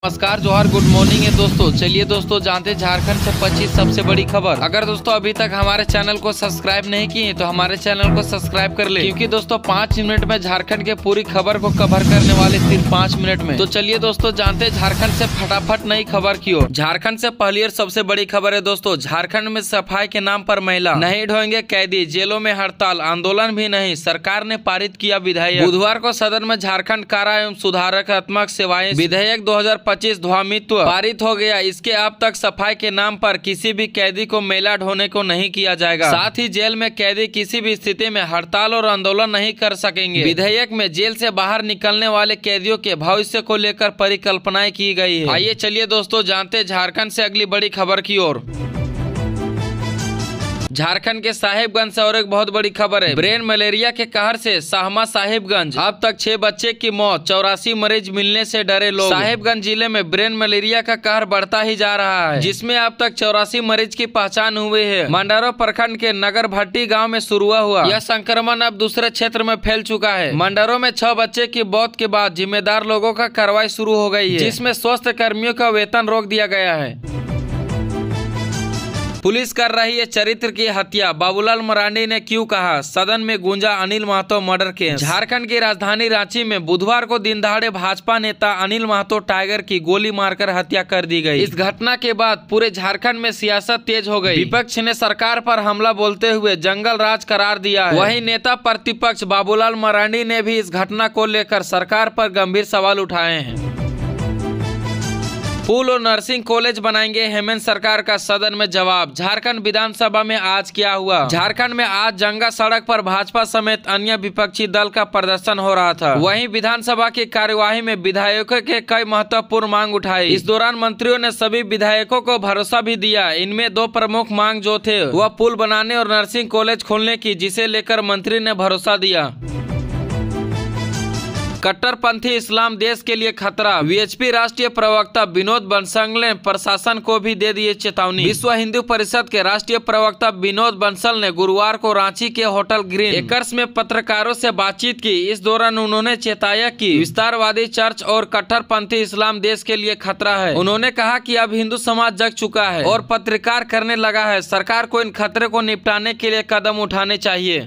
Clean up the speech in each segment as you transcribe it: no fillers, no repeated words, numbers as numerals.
नमस्कार, जोहार, good morning है दोस्तों। चलिए दोस्तों जानते झारखंड से 25 सबसे बड़ी खबर। अगर दोस्तों अभी तक हमारे चैनल को सब्सक्राइब नहीं किए तो हमारे चैनल को सब्सक्राइब कर ले, क्योंकि दोस्तों 5 मिनट में झारखंड के पूरी खबर को कवर करने वाले सिर्फ 5 मिनट में। तो चलिए दोस्तों जानते झारखंड से फटाफट नई खबर की ओर। झारखंड से पहली और सबसे बड़ी खबर है दोस्तों, झारखंड में सफाई के नाम पर महिला नहीं ढोएंगे कैदी, जेलों में हड़ताल, आंदोलन भी नहीं, सरकार ने पारित किया विधेयक। बुधवार को सदन में झारखंड कारा एवं सुधारात्मक सेवाएं विधेयक 2025 ध्वनित्व पारित हो गया। इसके अब तक सफाई के नाम पर किसी भी कैदी को मेला ढोने को नहीं किया जाएगा। साथ ही जेल में कैदी किसी भी स्थिति में हड़ताल और आंदोलन नहीं कर सकेंगे। विधेयक में जेल से बाहर निकलने वाले कैदियों के भविष्य को लेकर परिकल्पनाएं की गई है। आइए चलिए दोस्तों जानते झारखंड से अगली बड़ी खबर की ओर। झारखंड के साहिबगंज से और एक बहुत बड़ी खबर है। ब्रेन मलेरिया के कहर से साहमा साहिबगंज अब तक 6 बच्चे की मौत, 84 मरीज मिलने से डरे लोग। साहिबगंज जिले में ब्रेन मलेरिया का कहर बढ़ता ही जा रहा है, जिसमें अब तक 84 मरीज की पहचान हुई है। मंडारो प्रखंड के नगर भट्टी गाँव में शुरू हुआ यह संक्रमण अब दूसरे क्षेत्र में फैल चुका है। मंडारो में 6 बच्चे की मौत के बाद जिम्मेदार लोगों का कार्रवाई शुरू हो गई है, जिसमें स्वास्थ्य कर्मियों का वेतन रोक दिया गया है। पुलिस कर रही है चरित्र की हत्या, बाबूलाल मरांडी ने क्यों कहा, सदन में गूंजा अनिल महतो मर्डर केस। झारखंड की राजधानी रांची में बुधवार को दिन दहाड़े भाजपा नेता अनिल महतो टाइगर की गोली मारकर हत्या कर दी गई। इस घटना के बाद पूरे झारखंड में सियासत तेज हो गई। विपक्ष ने सरकार पर हमला बोलते हुए जंगल राज करार दिया है। वहीं नेता प्रतिपक्ष बाबूलाल मरांडी ने भी इस घटना को लेकर सरकार पर गंभीर सवाल उठाए हैं। पुल और नर्सिंग कॉलेज बनाएंगे हेमंत सरकार का सदन में जवाब। झारखंड विधानसभा में आज क्या हुआ। झारखंड में आज जंगा सड़क पर भाजपा समेत अन्य विपक्षी दल का प्रदर्शन हो रहा था। वहीं विधानसभा की कार्यवाही में विधायकों के कई महत्वपूर्ण मांग उठाई। इस दौरान मंत्रियों ने सभी विधायकों को भरोसा भी दिया। इनमें 2 प्रमुख मांग जो थे वह पुल बनाने और नर्सिंग कॉलेज खोलने की, जिसे लेकर मंत्री ने भरोसा दिया। कट्टरपंथी इस्लाम देश के लिए खतरा, वीएचपी राष्ट्रीय प्रवक्ता विनोद बंसल ने प्रशासन को भी दे दी चेतावनी। विश्व हिंदू परिषद के राष्ट्रीय प्रवक्ता विनोद बंसल ने गुरुवार को रांची के होटल ग्रीन एकर्स में पत्रकारों से बातचीत की। इस दौरान उन्होंने चेताया कि विस्तारवादी चर्च और कट्टरपंथी इस्लाम देश के लिए खतरा है। उन्होंने कहा कि अब हिंदू समाज जग चुका है और पत्रकार करने लगा है। सरकार को इन खतरे को निपटाने के लिए कदम उठाने चाहिए।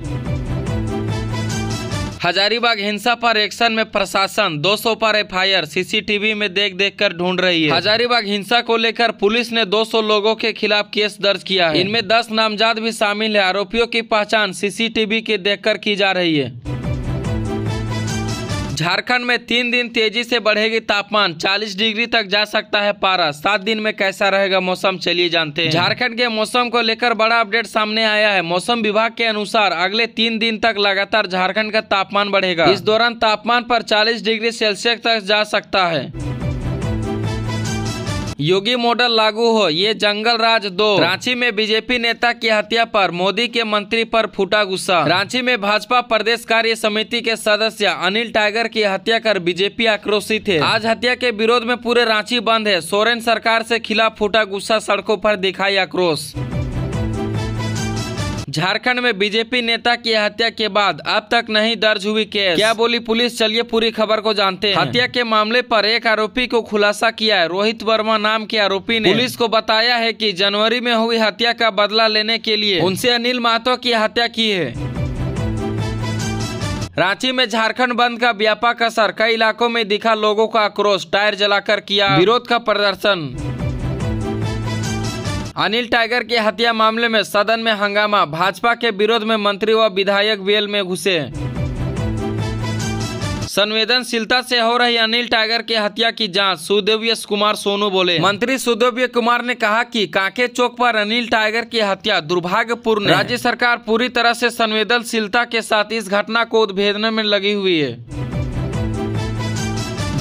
हजारीबाग हिंसा पर एक्शन में प्रशासन, 200 पर एफआईआर सीसीटीवी में देख कर ढूंढ रही है। हजारीबाग हिंसा को लेकर पुलिस ने 200 लोगों के खिलाफ केस दर्ज किया है। इनमें 10 नामजद भी शामिल है। आरोपियों की पहचान सीसीटीवी के देखकर की जा रही है। झारखंड में 3 दिन तेजी से बढ़ेगी तापमान, 40 डिग्री तक जा सकता है पारा। 7 दिन में कैसा रहेगा मौसम, चलिए जानते हैं। झारखंड के मौसम को लेकर बड़ा अपडेट सामने आया है। मौसम विभाग के अनुसार अगले 3 दिन तक लगातार झारखंड का तापमान बढ़ेगा। इस दौरान तापमान पर 40 डिग्री सेल्सियस तक जा सकता है। योगी मॉडल लागू हो, ये जंगल राज 2। रांची में बीजेपी नेता की हत्या पर मोदी के मंत्री पर फूटा गुस्सा। रांची में भाजपा प्रदेश कार्य समिति के सदस्य अनिल टाइगर की हत्या कर बीजेपी आक्रोशित है। आज हत्या के विरोध में पूरे रांची बंद है। सोरेन सरकार से खिलाफ फूटा गुस्सा, सड़कों पर दिखाई आक्रोश। झारखंड में बीजेपी नेता की हत्या के बाद अब तक नहीं दर्ज हुई केस, क्या बोली पुलिस, चलिए पूरी खबर को जानते हैं। हत्या के मामले पर एक आरोपी को खुलासा किया है। रोहित वर्मा नाम के आरोपी ने पुलिस को बताया है कि जनवरी में हुई हत्या का बदला लेने के लिए उनसे अनिल महतो की हत्या की है। रांची में झारखंड बंद का व्यापक असर, कई इलाकों में दिखा लोगों का आक्रोश, टायर जलाकर किया विरोध का प्रदर्शन। अनिल टाइगर की हत्या मामले में सदन में हंगामा, भाजपा के विरोध में मंत्री व विधायक वेल में घुसे। संवेदनशीलता से हो रही अनिल टाइगर की हत्या की जांच, सुदेव्य कुमार सोनू बोले। मंत्री सुदेव्य कुमार ने कहा कि कांके चौक पर अनिल टाइगर की हत्या दुर्भाग्यपूर्ण है। राज्य सरकार पूरी तरह से संवेदनशीलता के साथ इस घटना को उद्भेदने में लगी हुई है।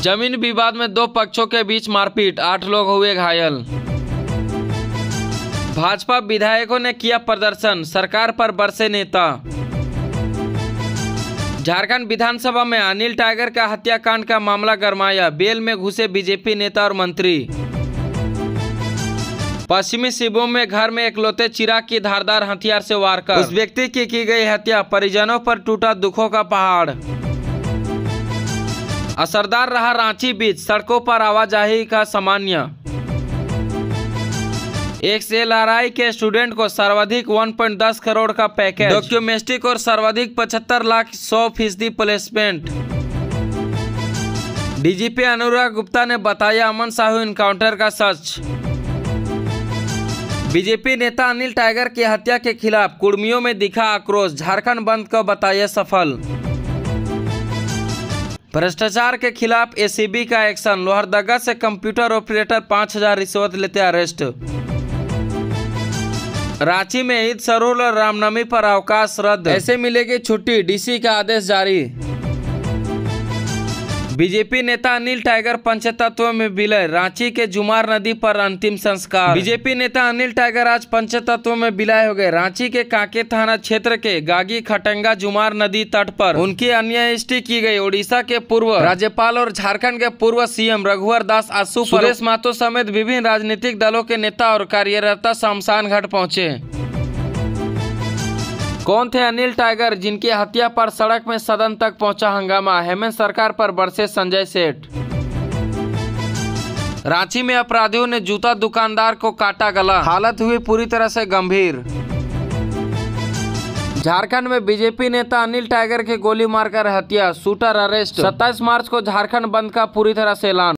जमीन विवाद में 2 पक्षों के बीच मारपीट, 8 लोग हुए घायल। भाजपा विधायकों ने किया प्रदर्शन, सरकार पर बरसे नेता। झारखंड विधानसभा में अनिल टाइगर का हत्याकांड का मामला गरमाया, बेल में घुसे बीजेपी नेता और मंत्री। पश्चिमी सिंहभूम में घर में एकलौते चिराग की धारदार हथियार से वार कर उस व्यक्ति की गई हत्या, परिजनों पर टूटा दुखों का पहाड़। असरदार रहा रांची बीच, सड़कों पर आवाजाही का सामान्य। XLRI के स्टूडेंट को सर्वाधिक 1.10 करोड़ का पैकेज, डॉक्यूमेस्टिक और सर्वाधिक 75 लाख 100% प्लेसमेंट। DGP अनुराग गुप्ता ने बताया अमन साहू इनकाउंटर का सच। बीजेपी नेता अनिल टाइगर की हत्या के खिलाफ कुर्मियों में दिखा आक्रोश, झारखंड बंद को बताया सफल। भ्रष्टाचार के खिलाफ ACB का एक्शन, लोहरदगा से कंप्यूटर ऑपरेटर 5000 रिश्वत लेते अरेस्ट। रांची में ईद सरूल और रामनवमी पर अवकाश रद्द, ऐसे मिलेगी छुट्टी, DC का आदेश जारी। बीजेपी नेता अनिल टाइगर पंचतत्व में विलय, रांची के जुमार नदी पर अंतिम संस्कार। बीजेपी नेता अनिल टाइगर आज पंचतत्व में विलय हो गए। रांची के कांके थाना क्षेत्र के गागी खटंगा जुमार नदी तट पर उनकी अन्त्येष्टि की गई। ओडिशा के पूर्व राज्यपाल और झारखंड के पूर्व CM रघुवर दास आसू, सुरेश महतो समेत विभिन्न राजनीतिक दलों के नेता और कार्यकर्ता शमशान घाट पहुँचे। कौन थे अनिल टाइगर, जिनकी हत्या पर सड़क में सदन तक पहुंचा हंगामा, हेमंत सरकार पर बरसे संजय सेठ। रांची में अपराधियों ने जूता दुकानदार को काटा गला, हालत हुई पूरी तरह से गंभीर। झारखंड में बीजेपी नेता अनिल टाइगर की गोली मारकर हत्या, शूटर अरेस्ट। 27 मार्च को झारखंड बंद का पूरी तरह से ऐलान।